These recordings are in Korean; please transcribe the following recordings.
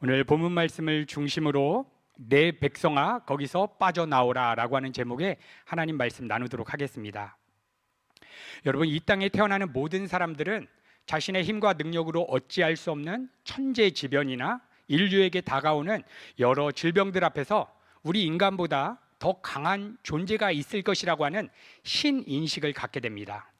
오늘 본문 말씀을 중심으로 내 백성아 거기서 빠져나오라 라고 하는 제목의 하나님 말씀 나누도록 하겠습니다. 여러분, 이 땅에 태어나는 모든 사람들은 자신의 힘과 능력으로 어찌할 수 없는 천재지변이나 인류에게 다가오는 여러 질병들 앞에서 우리 인간보다 더 강한 존재가 있을 것이라고 하는 신인식을 갖게 됩니다.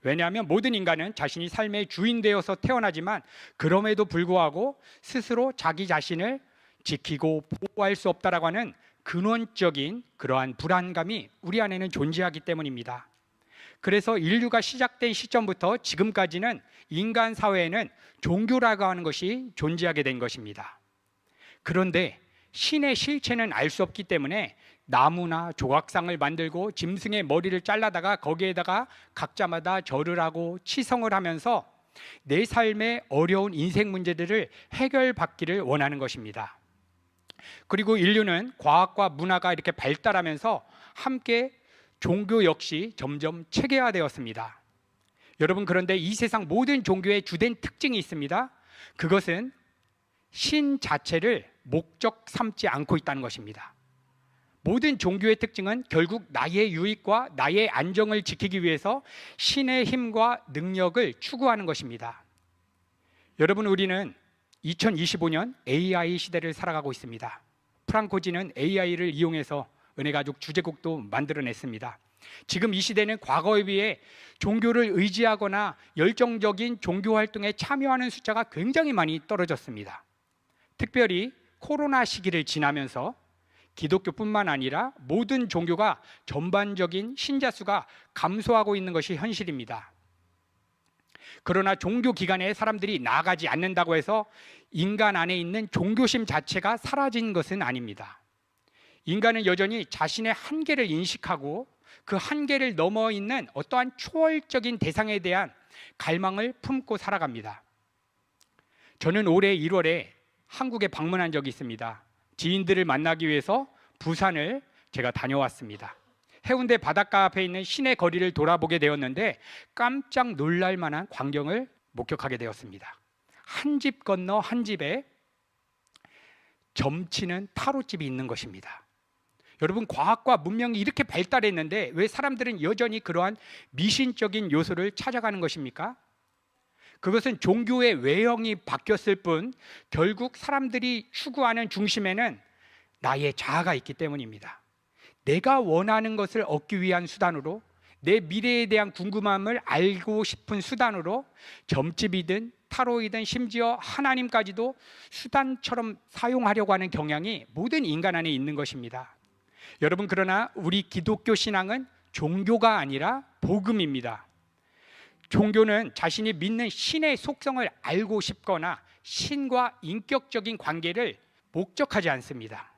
왜냐하면 모든 인간은 자신이 삶의 주인 되어서 태어나지만 그럼에도 불구하고 스스로 자기 자신을 지키고 보호할 수 없다라고 하는 근원적인 그러한 불안감이 우리 안에는 존재하기 때문입니다. 그래서 인류가 시작된 시점부터 지금까지는 인간 사회에는 종교라고 하는 것이 존재하게 된 것입니다. 그런데 신의 실체는 알 수 없기 때문에 나무나 조각상을 만들고 짐승의 머리를 잘라다가 거기에다가 각자마다 절을 하고 치성을 하면서 내 삶의 어려운 인생 문제들을 해결받기를 원하는 것입니다. 그리고 인류는 과학과 문화가 이렇게 발달하면서 함께 종교 역시 점점 체계화되었습니다. 여러분, 그런데 이 세상 모든 종교의 주된 특징이 있습니다. 그것은 신 자체를 목적 삼지 않고 있다는 것입니다. 모든 종교의 특징은 결국 나의 유익과 나의 안정을 지키기 위해서 신의 힘과 능력을 추구하는 것입니다. 여러분, 우리는 2025년 AI 시대를 살아가고 있습니다. 프랑코지는 AI를 이용해서 은혜가족 주제곡도 만들어냈습니다. 지금 이 시대는 과거에 비해 종교를 의지하거나 열정적인 종교 활동에 참여하는 숫자가 굉장히 많이 떨어졌습니다. 특별히 코로나 시기를 지나면서 기독교뿐만 아니라 모든 종교가 전반적인 신자 수가 감소하고 있는 것이 현실입니다. 그러나 종교 기관에 사람들이 나아가지 않는다고 해서 인간 안에 있는 종교심 자체가 사라진 것은 아닙니다. 인간은 여전히 자신의 한계를 인식하고 그 한계를 넘어 있는 어떠한 초월적인 대상에 대한 갈망을 품고 살아갑니다. 저는 올해 1월에 한국에 방문한 적이 있습니다. 지인들을 만나기 위해서 부산을 제가 다녀왔습니다. 해운대 바닷가 앞에 있는 시내 거리를 돌아보게 되었는데 깜짝 놀랄 만한 광경을 목격하게 되었습니다. 한 집 건너 한 집에 점치는 타로집이 있는 것입니다. 여러분, 과학과 문명이 이렇게 발달했는데 왜 사람들은 여전히 그러한 미신적인 요소를 찾아가는 것입니까? 그것은 종교의 외형이 바뀌었을 뿐 결국 사람들이 추구하는 중심에는 나의 자아가 있기 때문입니다. 내가 원하는 것을 얻기 위한 수단으로, 내 미래에 대한 궁금함을 알고 싶은 수단으로 점집이든 타로이든 심지어 하나님까지도 수단처럼 사용하려고 하는 경향이 모든 인간 안에 있는 것입니다. 여러분, 그러나 우리 기독교 신앙은 종교가 아니라 복음입니다. 종교는 자신이 믿는 신의 속성을 알고 싶거나 신과 인격적인 관계를 목적하지 않습니다.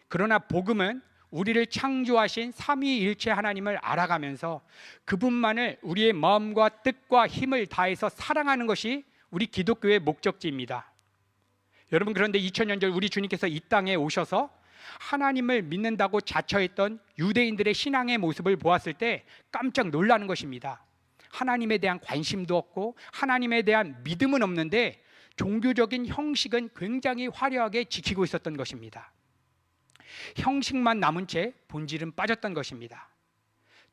그러나 복음은 우리를 창조하신 삼위일체 하나님을 알아가면서 그분만을 우리의 마음과 뜻과 힘을 다해서 사랑하는 것이 우리 기독교의 목적지입니다. 여러분, 그런데 2000년 전 우리 주님께서 이 땅에 오셔서 하나님을 믿는다고 자처했던 유대인들의 신앙의 모습을 보았을 때 깜짝 놀라는 것입니다. 하나님에 대한 관심도 없고 하나님에 대한 믿음은 없는데 종교적인 형식은 굉장히 화려하게 지키고 있었던 것입니다. 형식만 남은 채 본질은 빠졌던 것입니다.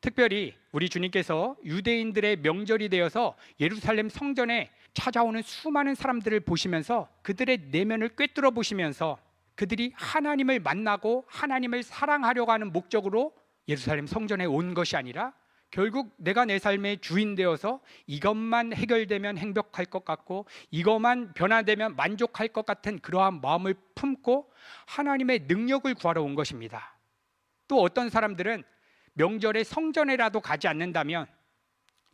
특별히 우리 주님께서 유대인들의 명절이 되어서 예루살렘 성전에 찾아오는 수많은 사람들을 보시면서 그들의 내면을 꿰뚫어 보시면서 그들이 하나님을 만나고 하나님을 사랑하려고 하는 목적으로 예루살렘 성전에 온 것이 아니라 결국 내가 내 삶의 주인 되어서 이것만 해결되면 행복할 것 같고 이것만 변화되면 만족할 것 같은 그러한 마음을 품고 하나님의 능력을 구하러 온 것입니다. 또 어떤 사람들은 명절에 성전에라도 가지 않는다면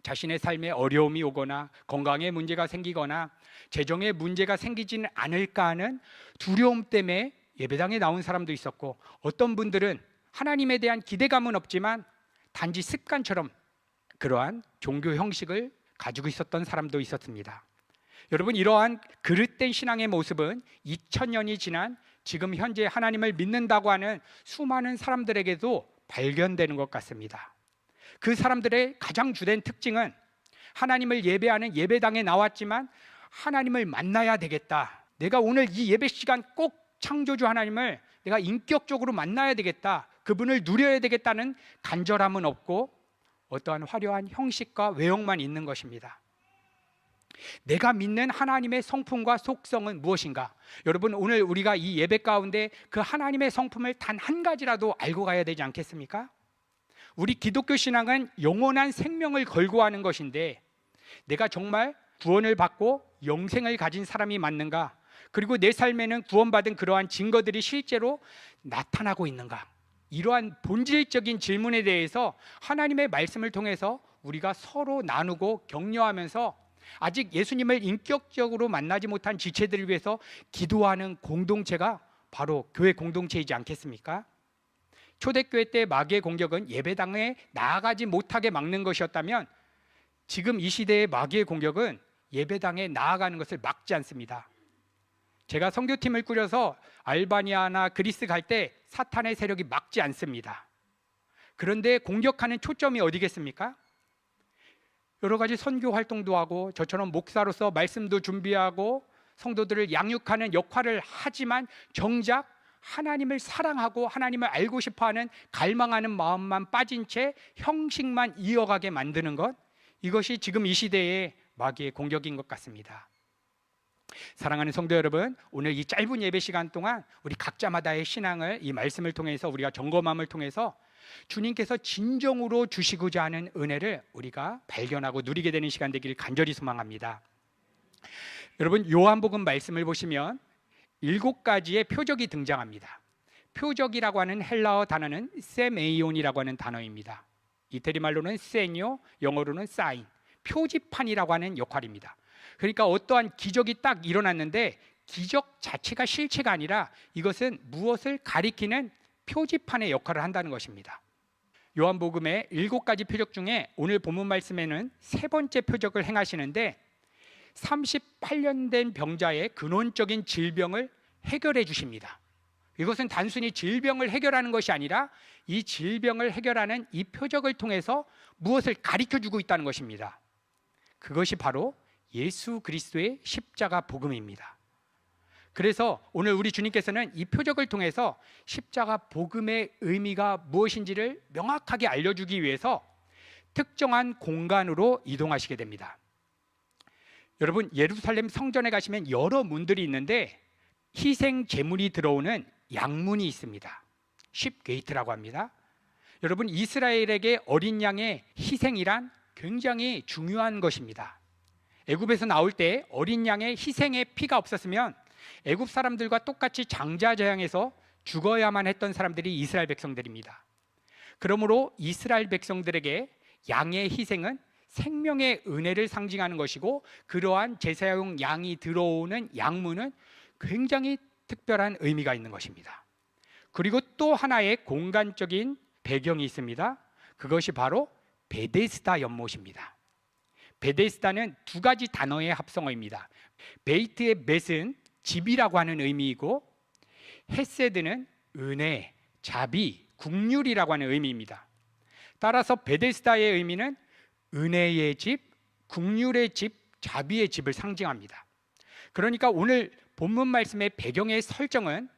자신의 삶에 어려움이 오거나 건강에 문제가 생기거나 재정에 문제가 생기지는 않을까 하는 두려움 때문에 예배당에 나온 사람도 있었고, 어떤 분들은 하나님에 대한 기대감은 없지만 단지 습관처럼 그러한 종교 형식을 가지고 있었던 사람도 있었습니다. 여러분, 이러한 그릇된 신앙의 모습은 2000년이 지난 지금 현재 하나님을 믿는다고 하는 수많은 사람들에게도 발견되는 것 같습니다. 그 사람들의 가장 주된 특징은 하나님을 예배하는 예배당에 나왔지만 하나님을 만나야 되겠다, 내가 오늘 이 예배 시간 꼭 창조주 하나님을 내가 인격적으로 만나야 되겠다, 그분을 누려야 되겠다는 간절함은 없고 어떠한 화려한 형식과 외형만 있는 것입니다. 내가 믿는 하나님의 성품과 속성은 무엇인가? 여러분, 오늘 우리가 이 예배 가운데 그 하나님의 성품을 단 한 가지라도 알고 가야 되지 않겠습니까? 우리 기독교 신앙은 영원한 생명을 걸고 하는 것인데, 내가 정말 구원을 받고 영생을 가진 사람이 맞는가? 그리고 내 삶에는 구원받은 그러한 증거들이 실제로 나타나고 있는가? 이러한 본질적인 질문에 대해서 하나님의 말씀을 통해서 우리가 서로 나누고 격려하면서 아직 예수님을 인격적으로 만나지 못한 지체들을 위해서 기도하는 공동체가 바로 교회 공동체이지 않겠습니까? 초대교회 때 마귀의 공격은 예배당에 나아가지 못하게 막는 것이었다면, 지금 이 시대의 마귀의 공격은 예배당에 나아가는 것을 막지 않습니다. 제가 선교팀을 꾸려서 알바니아나 그리스 갈 때 사탄의 세력이 막지 않습니다. 그런데 공격하는 초점이 어디겠습니까? 여러 가지 선교 활동도 하고 저처럼 목사로서 말씀도 준비하고 성도들을 양육하는 역할을 하지만 정작 하나님을 사랑하고 하나님을 알고 싶어하는 갈망하는 마음만 빠진 채 형식만 이어가게 만드는 것, 이것이 지금 이 시대의 마귀의 공격인 것 같습니다. 사랑하는 성도 여러분, 오늘 이 짧은 예배 시간 동안 우리 각자마다의 신앙을 이 말씀을 통해서 우리가 점검함을 통해서 주님께서 진정으로 주시고자 하는 은혜를 우리가 발견하고 누리게 되는 시간 되기를 간절히 소망합니다. 여러분, 요한복음 말씀을 보시면 7가지의 표적이 등장합니다. 표적이라고 하는 헬라어 단어는 세메이온이라고 하는 단어입니다. 이태리 말로는 세뇨, 영어로는 사인, 표지판이라고 하는 역할입니다. 그러니까 어떠한 기적이 딱 일어났는데 기적 자체가 실체가 아니라 이것은 무엇을 가리키는 표지판의 역할을 한다는 것입니다. 요한복음의 7가지 표적 중에 오늘 본문 말씀에는 3번째 표적을 행하시는데 38년 된 병자의 근원적인 질병을 해결해 주십니다. 이것은 단순히 질병을 해결하는 것이 아니라 이 질병을 해결하는 이 표적을 통해서 무엇을 가르쳐 주고 있다는 것입니다. 그것이 바로 예수 그리스도의 십자가 복음입니다. 그래서 오늘 우리 주님께서는 이 표적을 통해서 십자가 복음의 의미가 무엇인지를 명확하게 알려주기 위해서 특정한 공간으로 이동하시게 됩니다. 여러분, 예루살렘 성전에 가시면 여러 문들이 있는데 희생 제물이 들어오는 양문이 있습니다. 쉽게이트라고 합니다. 여러분, 이스라엘에게 어린 양의 희생이란 굉장히 중요한 것입니다. 애굽에서 나올 때 어린 양의 희생의 피가 없었으면 애굽 사람들과 똑같이 장자재앙에서 죽어야만 했던 사람들이 이스라엘 백성들입니다. 그러므로 이스라엘 백성들에게 양의 희생은 생명의 은혜를 상징하는 것이고, 그러한 제사용 양이 들어오는 양문은 굉장히 특별한 의미가 있는 것입니다. 그리고 또 하나의 공간적인 배경이 있습니다. 그것이 바로 베데스다 연못입니다. 베데스다는 2가지 단어의 합성어입니다. 베이트의 벳은 집이라고 하는 의미이고, 헤세드는 은혜, 자비, 국률이라고 하는 의미입니다. 따라서 베데스다의 의미는 은혜의 집, 국률의 집, 자비의 집을 상징합니다. 그러니까 오늘 본문 말씀의 배경의 설정은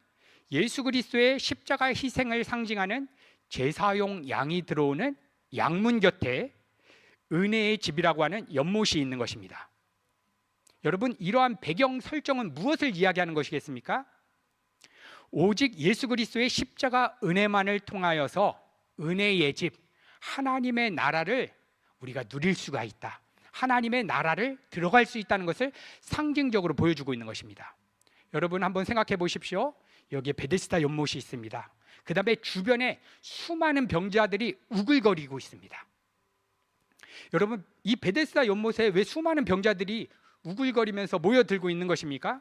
예수 그리스도의 십자가 희생을 상징하는 제사용 양이 들어오는 양문 곁에 은혜의 집이라고 하는 연못이 있는 것입니다. 여러분, 이러한 배경 설정은 무엇을 이야기하는 것이겠습니까? 오직 예수 그리스도의 십자가 은혜만을 통하여서 은혜의 집, 하나님의 나라를 우리가 누릴 수가 있다, 하나님의 나라를 들어갈 수 있다는 것을 상징적으로 보여주고 있는 것입니다. 여러분, 한번 생각해 보십시오. 여기에 베데스다 연못이 있습니다. 그 다음에 주변에 수많은 병자들이 우글거리고 있습니다. 여러분, 이 베데스다 연못에 왜 수많은 병자들이 우글거리면서 모여들고 있는 것입니까?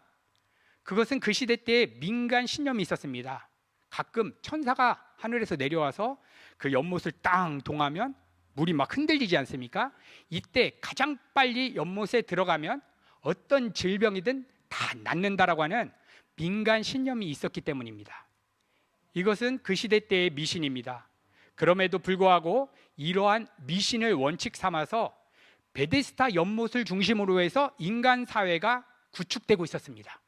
그것은 그 시대 때 민간 신념이 있었습니다. 가끔 천사가 하늘에서 내려와서 그 연못을 땅 동하면 물이 막 흔들리지 않습니까? 이때 가장 빨리 연못에 들어가면 어떤 질병이든 다 낫는다라고 하는 민간 신념이 있었기 때문입니다. 이것은 그 시대 때의 미신입니다. 그럼에도 불구하고 이러한 미신을 원칙 삼아서 베데스다 연못을 중심으로 해서 인간 사회가 구축되고 있었습니다.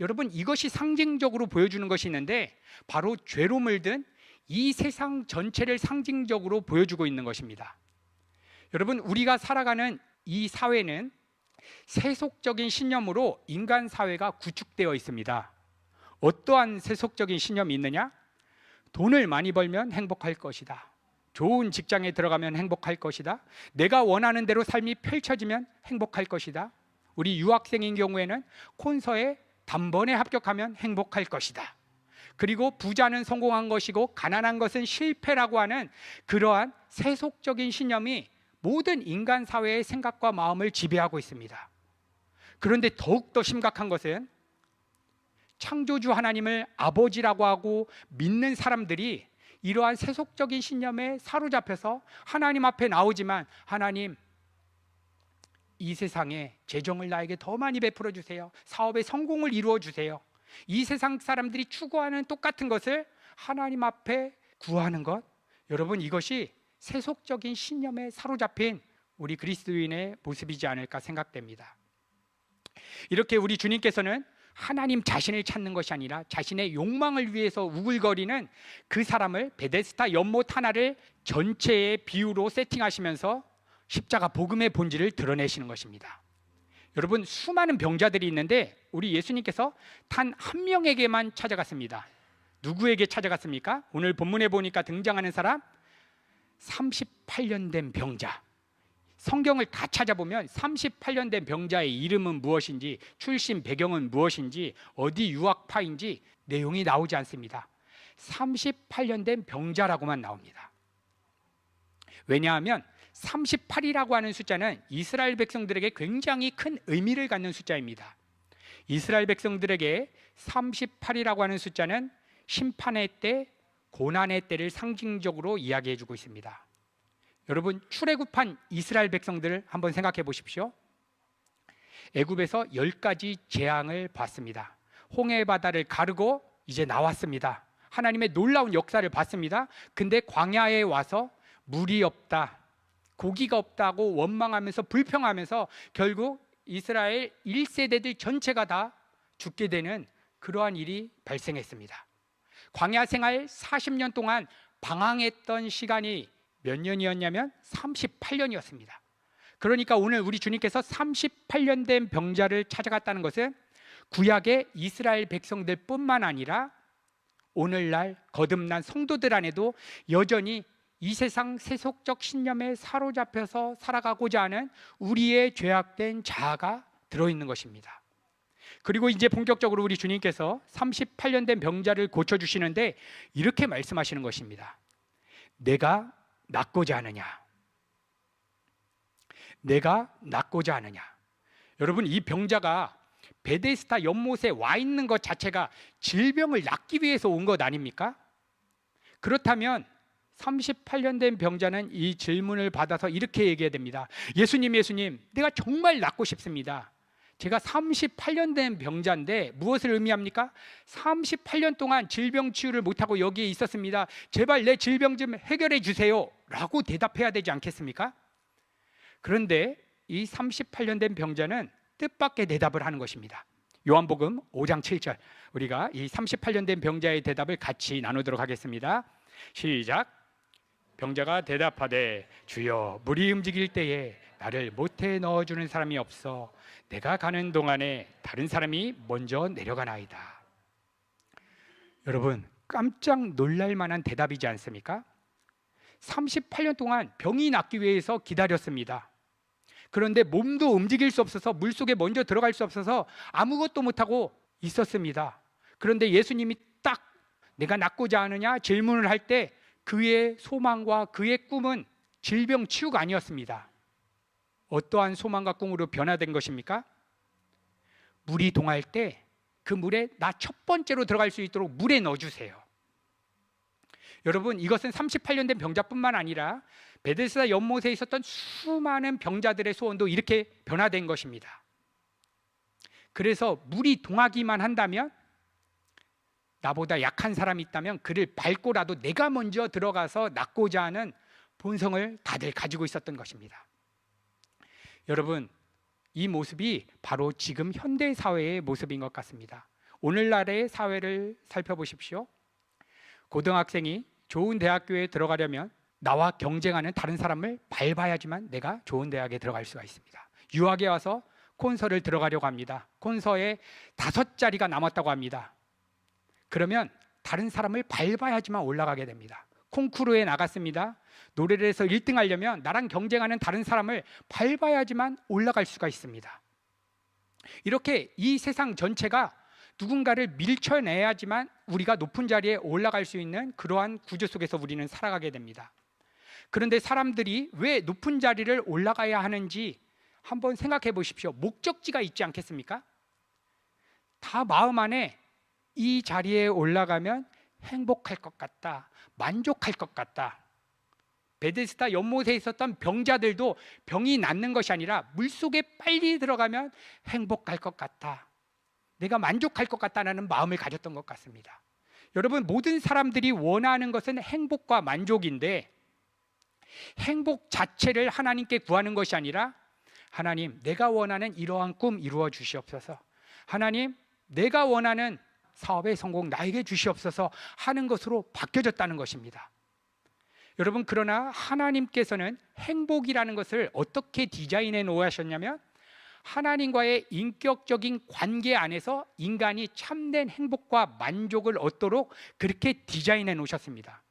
여러분, 이것이 상징적으로 보여주는 것이 있는데 바로 죄로 물든 이 세상 전체를 상징적으로 보여주고 있는 것입니다. 여러분, 우리가 살아가는 이 사회는 세속적인 신념으로 인간 사회가 구축되어 있습니다. 어떠한 세속적인 신념이 있느냐? 돈을 많이 벌면 행복할 것이다. 좋은 직장에 들어가면 행복할 것이다. 내가 원하는 대로 삶이 펼쳐지면 행복할 것이다. 우리 유학생인 경우에는 콘서에 단번에 합격하면 행복할 것이다. 그리고 부자는 성공한 것이고 가난한 것은 실패라고 하는 그러한 세속적인 신념이 모든 인간 사회의 생각과 마음을 지배하고 있습니다. 그런데 더욱더 심각한 것은 창조주 하나님을 아버지라고 하고 믿는 사람들이 이러한 세속적인 신념에 사로잡혀서 하나님 앞에 나오지만, 하나님, 이 세상에 재정을 나에게 더 많이 베풀어 주세요. 사업의 성공을 이루어 주세요. 이 세상 사람들이 추구하는 똑같은 것을 하나님 앞에 구하는 것, 여러분, 이것이 세속적인 신념에 사로잡힌 우리 그리스도인의 모습이지 않을까 생각됩니다. 이렇게 우리 주님께서는 하나님 자신을 찾는 것이 아니라 자신의 욕망을 위해서 우글거리는 그 사람을 베데스다 연못 하나를 전체의 비유로 세팅하시면서 십자가 복음의 본질을 드러내시는 것입니다. 여러분, 수많은 병자들이 있는데 우리 예수님께서 단 한 명에게만 찾아갔습니다. 누구에게 찾아갔습니까? 오늘 본문에 보니까 등장하는 사람, 38년 된 병자. 성경을 다 찾아보면 38년 된 병자의 이름은 무엇인지, 출신 배경은 무엇인지, 어디 유학파인지 내용이 나오지 않습니다. 38년 된 병자라고만 나옵니다. 왜냐하면 38이라고 하는 숫자는 이스라엘 백성들에게 굉장히 큰 의미를 갖는 숫자입니다. 이스라엘 백성들에게 38이라고 하는 숫자는 심판의 때, 고난의 때를 상징적으로 이야기해 주고 있습니다. 여러분, 출애굽한 이스라엘 백성들을 한번 생각해 보십시오. 애굽에서 10가지 재앙을 봤습니다. 홍해 바다를 가르고 이제 나왔습니다. 하나님의 놀라운 역사를 봤습니다. 근데 광야에 와서 물이 없다, 고기가 없다고 원망하면서 불평하면서 결국 이스라엘 1세대들 전체가 다 죽게 되는 그러한 일이 발생했습니다. 광야 생활 40년 동안 방황했던 시간이 몇 년이었냐면 38년이었습니다. 그러니까 오늘 우리 주님께서 38년 된 병자를 찾아갔다는 것은 구약의 이스라엘 백성들 뿐만 아니라 오늘날 거듭난 성도들 안에도 여전히 이 세상 세속적 신념에 사로잡혀서 살아가고자 하는 우리의 죄악된 자아가 들어있는 것입니다. 그리고 이제 본격적으로 우리 주님께서 38년 된 병자를 고쳐주시는데 이렇게 말씀하시는 것입니다. 내가 낫고자 하느냐? 내가 낫고자 하느냐? 여러분, 이 병자가 베데스다 연못에 와 있는 것 자체가 질병을 낫기 위해서 온 것 아닙니까? 그렇다면 38년 된 병자는 이 질문을 받아서 이렇게 얘기해야 됩니다. 예수님, 내가 정말 낫고 싶습니다. 제가 38년 된 병자인데 무엇을 의미합니까? 38년 동안 질병 치유를 못하고 여기에 있었습니다. 제발 내 질병 좀 해결해 주세요 라고 대답해야 되지 않겠습니까? 그런데 이 38년 된 병자는 뜻밖의 대답을 하는 것입니다. 요한복음 5장 7절, 우리가 이 38년 된 병자의 대답을 같이 나누도록 하겠습니다. 시작. 병자가 대답하되 주여, 물이 움직일 때에 나를 못해 넣어주는 사람이 없어 내가 가는 동안에 다른 사람이 먼저 내려가나이다. 여러분, 깜짝 놀랄 만한 대답이지 않습니까? 38년 동안 병이 낫기 위해서 기다렸습니다. 그런데 몸도 움직일 수 없어서, 물속에 먼저 들어갈 수 없어서 아무것도 못하고 있었습니다. 그런데 예수님이 딱 내가 낫고자 하느냐 질문을 할 때 그의 소망과 그의 꿈은 질병 치유가 아니었습니다. 어떠한 소망과 꿈으로 변화된 것입니까? 물이 동할 때 그 물에 나 첫 번째로 들어갈 수 있도록 물에 넣어주세요. 여러분, 이것은 38년 된 병자뿐만 아니라 베데스다 연못에 있었던 수많은 병자들의 소원도 이렇게 변화된 것입니다. 그래서 물이 동하기만 한다면, 나보다 약한 사람이 있다면 그를 밟고라도 내가 먼저 들어가서 낫고자 하는 본성을 다들 가지고 있었던 것입니다. 여러분, 이 모습이 바로 지금 현대 사회의 모습인 것 같습니다. 오늘날의 사회를 살펴보십시오. 고등학생이 좋은 대학교에 들어가려면 나와 경쟁하는 다른 사람을 밟아야지만 내가 좋은 대학에 들어갈 수가 있습니다. 유학에 와서 콘서를 들어가려고 합니다. 콘서에 5자리가 남았다고 합니다. 그러면 다른 사람을 밟아야지만 올라가게 됩니다. 콩쿠르에 나갔습니다. 노래를 해서 1등 하려면 나랑 경쟁하는 다른 사람을 밟아야지만 올라갈 수가 있습니다. 이렇게 이 세상 전체가 누군가를 밀쳐내야지만 우리가 높은 자리에 올라갈 수 있는 그러한 구조 속에서 우리는 살아가게 됩니다. 그런데 사람들이 왜 높은 자리를 올라가야 하는지 한번 생각해 보십시오. 목적지가 있지 않겠습니까? 다 마음 안에 이 자리에 올라가면 행복할 것 같다, 만족할 것 같다. 베데스다 연못에 있었던 병자들도 병이 낫는 것이 아니라 물속에 빨리 들어가면 행복할 것 같다, 내가 만족할 것 같다는 마음을 가졌던 것 같습니다. 여러분, 모든 사람들이 원하는 것은 행복과 만족인데 행복 자체를 하나님께 구하는 것이 아니라 하나님, 내가 원하는 이러한 꿈 이루어 주시옵소서, 하나님, 내가 원하는 사업의 성공 나에게 주시옵소서 하는 것으로 바뀌어졌다는 것입니다. 여러분, 그러나 하나님께서는 행복이라는 것을 어떻게 디자인해 놓으셨냐면 하나님과의 인격적인 관계 안에서 인간이 참된 행복과 만족을 얻도록 그렇게 디자인해 놓으셨습니다.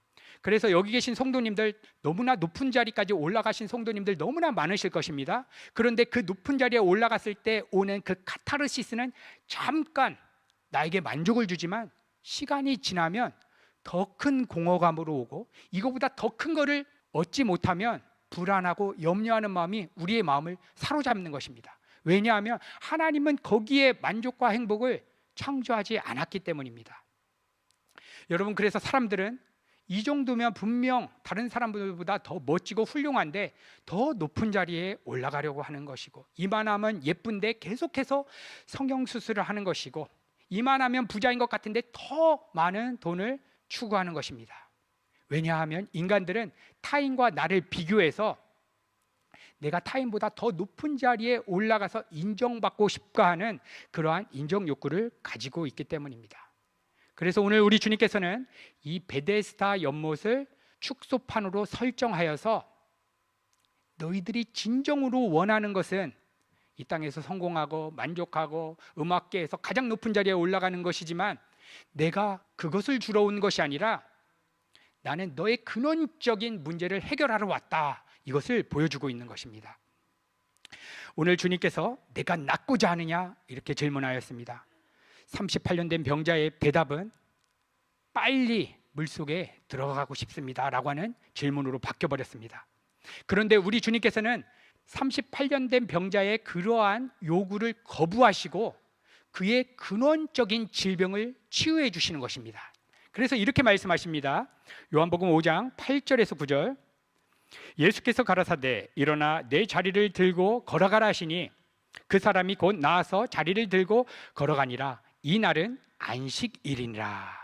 그래서 여기 계신 성도님들, 너무나 높은 자리까지 올라가신 성도님들 너무나 많으실 것입니다. 그런데 그 높은 자리에 올라갔을 때 오는 그 카타르시스는 잠깐 나에게 만족을 주지만 시간이 지나면 더 큰 공허감으로 오고 이거보다 더 큰 거를 얻지 못하면 불안하고 염려하는 마음이 우리의 마음을 사로잡는 것입니다. 왜냐하면 하나님은 거기에 만족과 행복을 창조하지 않았기 때문입니다. 여러분, 그래서 사람들은 이 정도면 분명 다른 사람들보다 더 멋지고 훌륭한데 더 높은 자리에 올라가려고 하는 것이고, 이만하면 예쁜데 계속해서 성형수술을 하는 것이고, 이만하면 부자인 것 같은데 더 많은 돈을 추구하는 것입니다. 왜냐하면 인간들은 타인과 나를 비교해서 내가 타인보다 더 높은 자리에 올라가서 인정받고 싶어 하는 그러한 인정 욕구를 가지고 있기 때문입니다. 그래서 오늘 우리 주님께서는 이 베데스다 연못을 축소판으로 설정하여서 너희들이 진정으로 원하는 것은 이 땅에서 성공하고 만족하고 음악계에서 가장 높은 자리에 올라가는 것이지만 내가 그것을 주러 온 것이 아니라 나는 너의 근원적인 문제를 해결하러 왔다, 이것을 보여주고 있는 것입니다. 오늘 주님께서 내가 낫고자 하느냐 이렇게 질문하였습니다. 38년 된 병자의 대답은 빨리 물속에 들어가고 싶습니다 라고 하는 질문으로 바뀌어버렸습니다. 그런데 우리 주님께서는 38년 된 병자의 그러한 요구를 거부하시고 그의 근원적인 질병을 치유해 주시는 것입니다. 그래서 이렇게 말씀하십니다. 요한복음 5장 8절에서 9절, 예수께서 가라사대 일어나 내 자리를 들고 걸어가라 하시니 그 사람이 곧 나아서 자리를 들고 걸어가니라. 이 날은 안식일이니라.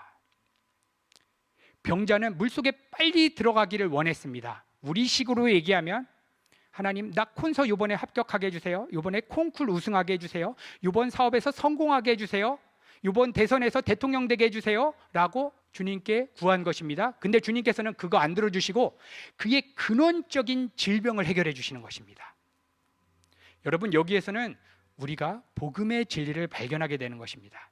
병자는 물속에 빨리 들어가기를 원했습니다. 우리식으로 얘기하면 하나님, 나 콘서 이번에 합격하게 해주세요, 이번에 콩쿨 우승하게 해주세요, 이번 사업에서 성공하게 해주세요, 이번 대선에서 대통령 되게 해주세요 라고 주님께 구한 것입니다. 근데 주님께서는 그거 안 들어주시고 그의 근원적인 질병을 해결해 주시는 것입니다. 여러분, 여기에서는 우리가 복음의 진리를 발견하게 되는 것입니다.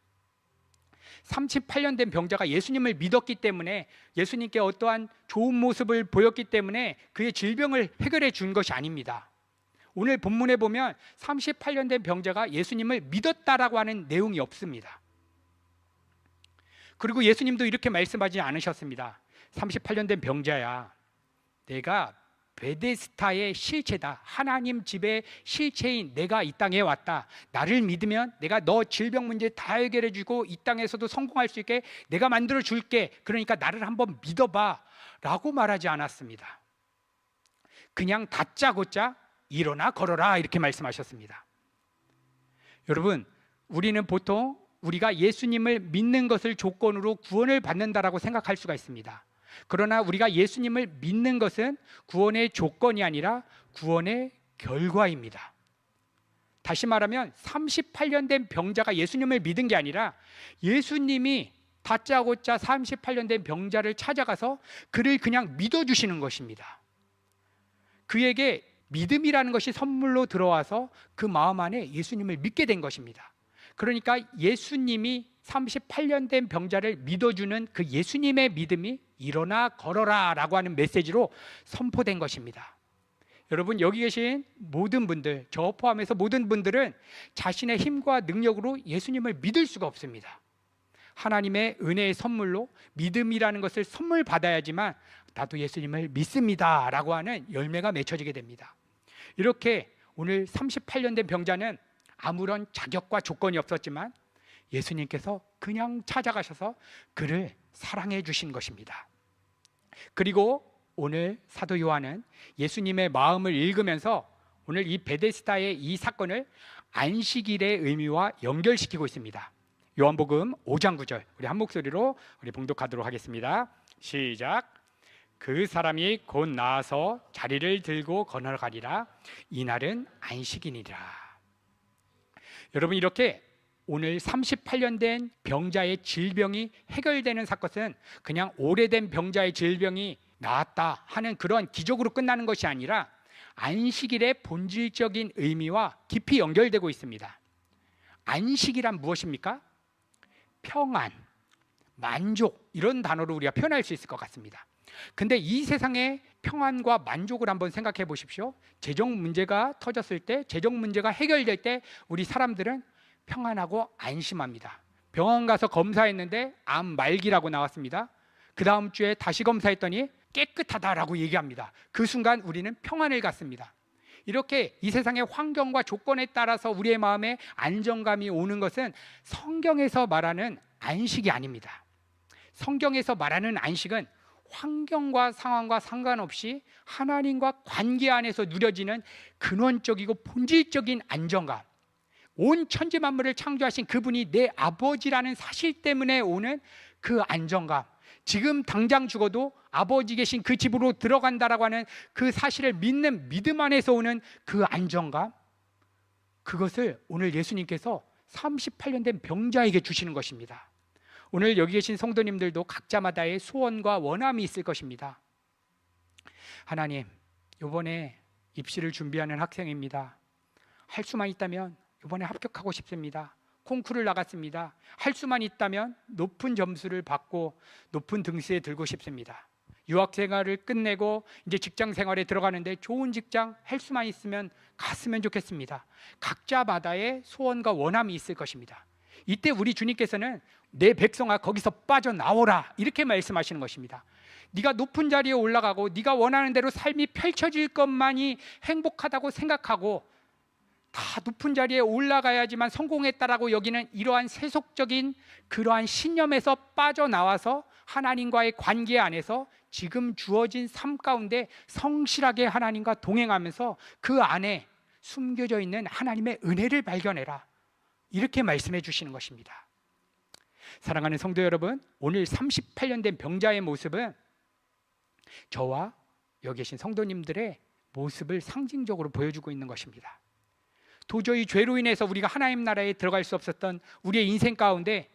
38년 된 병자가 예수님을 믿었기 때문에, 예수님께 어떠한 좋은 모습을 보였기 때문에 그의 질병을 해결해 준 것이 아닙니다. 오늘 본문에 보면 38년 된 병자가 예수님을 믿었다라고 하는 내용이 없습니다. 그리고 예수님도 이렇게 말씀하지 않으셨습니다. 38년 된 병자야, 내가 베데스다의 실체다, 하나님 집의 실체인 내가 이 땅에 왔다, 나를 믿으면 내가 너 질병 문제 다 해결해 주고 이 땅에서도 성공할 수 있게 내가 만들어 줄게, 그러니까 나를 한번 믿어봐 라고 말하지 않았습니다. 그냥 다짜고짜 일어나 걸어라 이렇게 말씀하셨습니다. 여러분, 우리는 보통 우리가 예수님을 믿는 것을 조건으로 구원을 받는다라고 생각할 수가 있습니다. 그러나 우리가 예수님을 믿는 것은 구원의 조건이 아니라 구원의 결과입니다. 다시 말하면 38년 된 병자가 예수님을 믿은 게 아니라 예수님이 다짜고짜 38년 된 병자를 찾아가서 그를 그냥 믿어주시는 것입니다. 그에게 믿음이라는 것이 선물로 들어와서 그 마음 안에 예수님을 믿게 된 것입니다. 그러니까 예수님이 38년 된 병자를 믿어주는 그 예수님의 믿음이 일어나 걸어라 라고 하는 메시지로 선포된 것입니다. 여러분, 여기 계신 모든 분들, 저 포함해서 모든 분들은 자신의 힘과 능력으로 예수님을 믿을 수가 없습니다. 하나님의 은혜의 선물로 믿음이라는 것을 선물 받아야지만 나도 예수님을 믿습니다 라고 하는 열매가 맺혀지게 됩니다. 이렇게 오늘 38년 된 병자는 아무런 자격과 조건이 없었지만 예수님께서 그냥 찾아가셔서 그를 사랑해 주신 것입니다. 그리고 오늘 사도 요한은 예수님의 마음을 읽으면서 오늘 이 베데스다의 이 사건을 안식일의 의미와 연결시키고 있습니다. 요한복음 5장 9절, 우리 한 목소리로 우리 봉독하도록 하겠습니다. 시작. 그 사람이 곧 나아서 자리를 들고 건너가리라. 이날은 안식일이라. 여러분, 이렇게 오늘 38년 된 병자의 질병이 해결되는 사건은 그냥 오래된 병자의 질병이 나았다 하는 그런 기적으로 끝나는 것이 아니라 안식일의 본질적인 의미와 깊이 연결되고 있습니다. 안식이란 무엇입니까? 평안, 만족, 이런 단어로 우리가 표현할 수 있을 것 같습니다. 근데 이 세상의 평안과 만족을 한번 생각해 보십시오. 재정 문제가 터졌을 때, 재정 문제가 해결될 때 우리 사람들은 평안하고 안심합니다. 병원 가서 검사했는데 암 말기라고 나왔습니다. 그 다음 주에 다시 검사했더니 깨끗하다라고 얘기합니다. 그 순간 우리는 평안을 갖습니다. 이렇게 이 세상의 환경과 조건에 따라서 우리의 마음에 안정감이 오는 것은 성경에서 말하는 안식이 아닙니다. 성경에서 말하는 안식은 환경과 상황과 상관없이 하나님과 관계 안에서 누려지는 근원적이고 본질적인 안정감, 온 천지 만물을 창조하신 그분이 내 아버지라는 사실 때문에 오는 그 안정감, 지금 당장 죽어도 아버지 계신 그 집으로 들어간다라고 하는 그 사실을 믿는 믿음 안에서 오는 그 안정감, 그것을 오늘 예수님께서 38년 된 병자에게 주시는 것입니다. 오늘 여기 계신 성도님들도 각자마다의 소원과 원함이 있을 것입니다. 하나님, 이번에 입시를 준비하는 학생입니다. 할 수만 있다면 이번에 합격하고 싶습니다. 콩쿠르를 나갔습니다. 할 수만 있다면 높은 점수를 받고 높은 등수에 들고 싶습니다. 유학 생활을 끝내고 이제 직장 생활에 들어가는데 좋은 직장 할 수만 있으면 갔으면 좋겠습니다. 각자마다의 소원과 원함이 있을 것입니다. 이때 우리 주님께서는 내 백성아 거기서 빠져나오라 이렇게 말씀하시는 것입니다. 네가 높은 자리에 올라가고 네가 원하는 대로 삶이 펼쳐질 것만이 행복하다고 생각하고 다 높은 자리에 올라가야지만 성공했다라고 여기는 이러한 세속적인 그러한 신념에서 빠져나와서 하나님과의 관계 안에서 지금 주어진 삶 가운데 성실하게 하나님과 동행하면서 그 안에 숨겨져 있는 하나님의 은혜를 발견해라, 이렇게 말씀해 주시는 것입니다. 사랑하는 성도 여러분, 오늘 38년 된 병자의 모습은 저와 여기 계신 성도님들의 모습을 상징적으로 보여주고 있는 것입니다. 도저히 죄로 인해서 우리가 하나님 나라에 들어갈 수 없었던 우리의 인생 가운데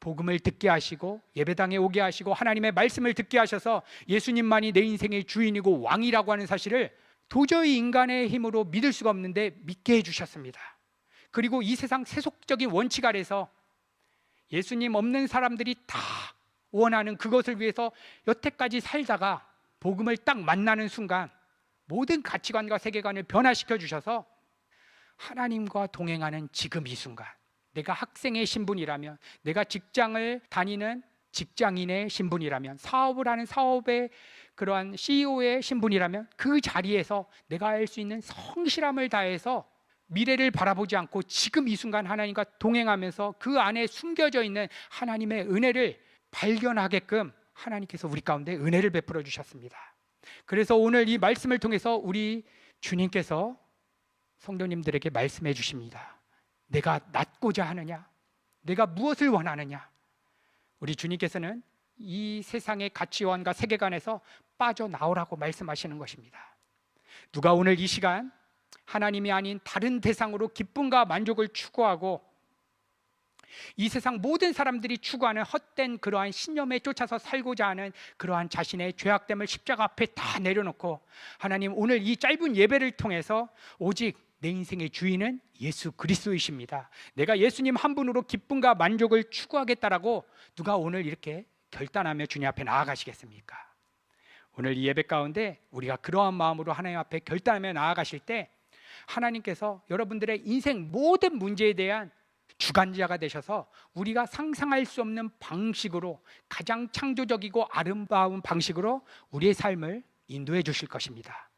복음을 듣게 하시고 예배당에 오게 하시고 하나님의 말씀을 듣게 하셔서 예수님만이 내 인생의 주인이고 왕이라고 하는 사실을 도저히 인간의 힘으로 믿을 수가 없는데 믿게 해주셨습니다. 그리고 이 세상 세속적인 원칙 아래서 예수님 없는 사람들이 다 원하는 그것을 위해서 여태까지 살다가 복음을 딱 만나는 순간 모든 가치관과 세계관을 변화시켜 주셔서 하나님과 동행하는 지금 이 순간, 내가 학생의 신분이라면, 내가 직장을 다니는 직장인의 신분이라면, 사업을 하는 사업의 그러한 CEO의 신분이라면 그 자리에서 내가 할 수 있는 성실함을 다해서 미래를 바라보지 않고 지금 이 순간 하나님과 동행하면서 그 안에 숨겨져 있는 하나님의 은혜를 발견하게끔 하나님께서 우리 가운데 은혜를 베풀어 주셨습니다. 그래서 오늘 이 말씀을 통해서 우리 주님께서 성도님들에게 말씀해 주십니다. 내가 낫고자 하느냐? 내가 무엇을 원하느냐? 우리 주님께서는 이 세상의 가치관과 세계관에서 빠져나오라고 말씀하시는 것입니다. 누가 오늘 이 시간 하나님이 아닌 다른 대상으로 기쁨과 만족을 추구하고 이 세상 모든 사람들이 추구하는 헛된 그러한 신념에 쫓아서 살고자 하는 그러한 자신의 죄악됨을 십자가 앞에 다 내려놓고, 하나님, 오늘 이 짧은 예배를 통해서 오직 내 인생의 주인은 예수 그리스도이십니다, 내가 예수님 한 분으로 기쁨과 만족을 추구하겠다라고 누가 오늘 이렇게 결단하며 주님 앞에 나아가시겠습니까? 오늘 이 예배 가운데 우리가 그러한 마음으로 하나님 앞에 결단하며 나아가실 때 하나님께서 여러분들의 인생 모든 문제에 대한 주관자가 되셔서 우리가 상상할 수 없는 방식으로, 가장 창조적이고 아름다운 방식으로 우리의 삶을 인도해 주실 것입니다.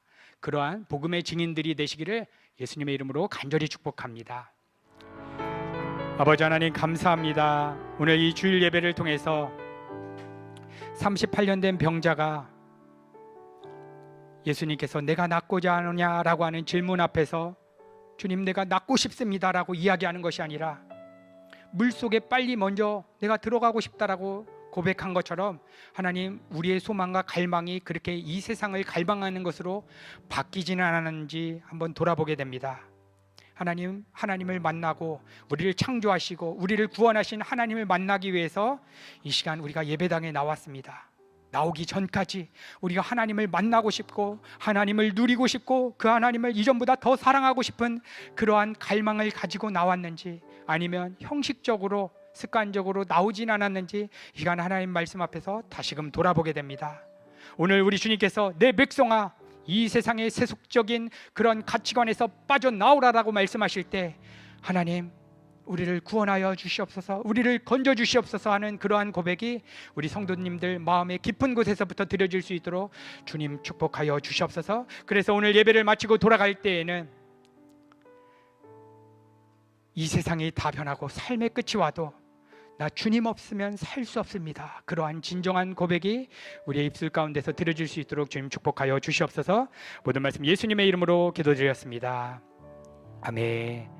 그러한 복음의 증인들이 되시기를 예수님의 이름으로 간절히 축복합니다. 아버지 하나님, 감사합니다. 오늘 이 주일 예배를 통해서 38년 된 병자가 예수님께서 내가 낫고자 하느냐라고 하는 질문 앞에서 주님, 내가 낫고 싶습니다라고 이야기하는 것이 아니라 물속에 빨리 먼저 내가 들어가고 싶다라고 고백한 것처럼, 하나님, 우리의 소망과 갈망이 그렇게 이 세상을 갈망하는 것으로 바뀌지는 않았는지 한번 돌아보게 됩니다. 하나님, 하나님을 만나고 우리를 창조하시고 우리를 구원하신 하나님을 만나기 위해서 이 시간 우리가 예배당에 나왔습니다. 나오기 전까지 우리가 하나님을 만나고 싶고 하나님을 누리고 싶고 그 하나님을 이전보다 더 사랑하고 싶은 그러한 갈망을 가지고 나왔는지, 아니면 형식적으로 습관적으로 나오진 않았는지 이 시간 하나님 말씀 앞에서 다시금 돌아보게 됩니다. 오늘 우리 주님께서 내 백성아, 이 세상의 세속적인 그런 가치관에서 빠져나오라라고 말씀하실 때, 하나님, 우리를 구원하여 주시옵소서, 우리를 건져 주시옵소서 하는 그러한 고백이 우리 성도님들 마음의 깊은 곳에서부터 드려질 수 있도록 주님 축복하여 주시옵소서. 그래서 오늘 예배를 마치고 돌아갈 때에는 이 세상이 다 변하고 삶의 끝이 와도 나 주님 없으면 살 수 없습니다, 그러한 진정한 고백이 우리의 입술 가운데서 들어질 수 있도록 주님 축복하여 주시옵소서. 모든 말씀 예수님의 이름으로 기도드렸습니다. 아멘.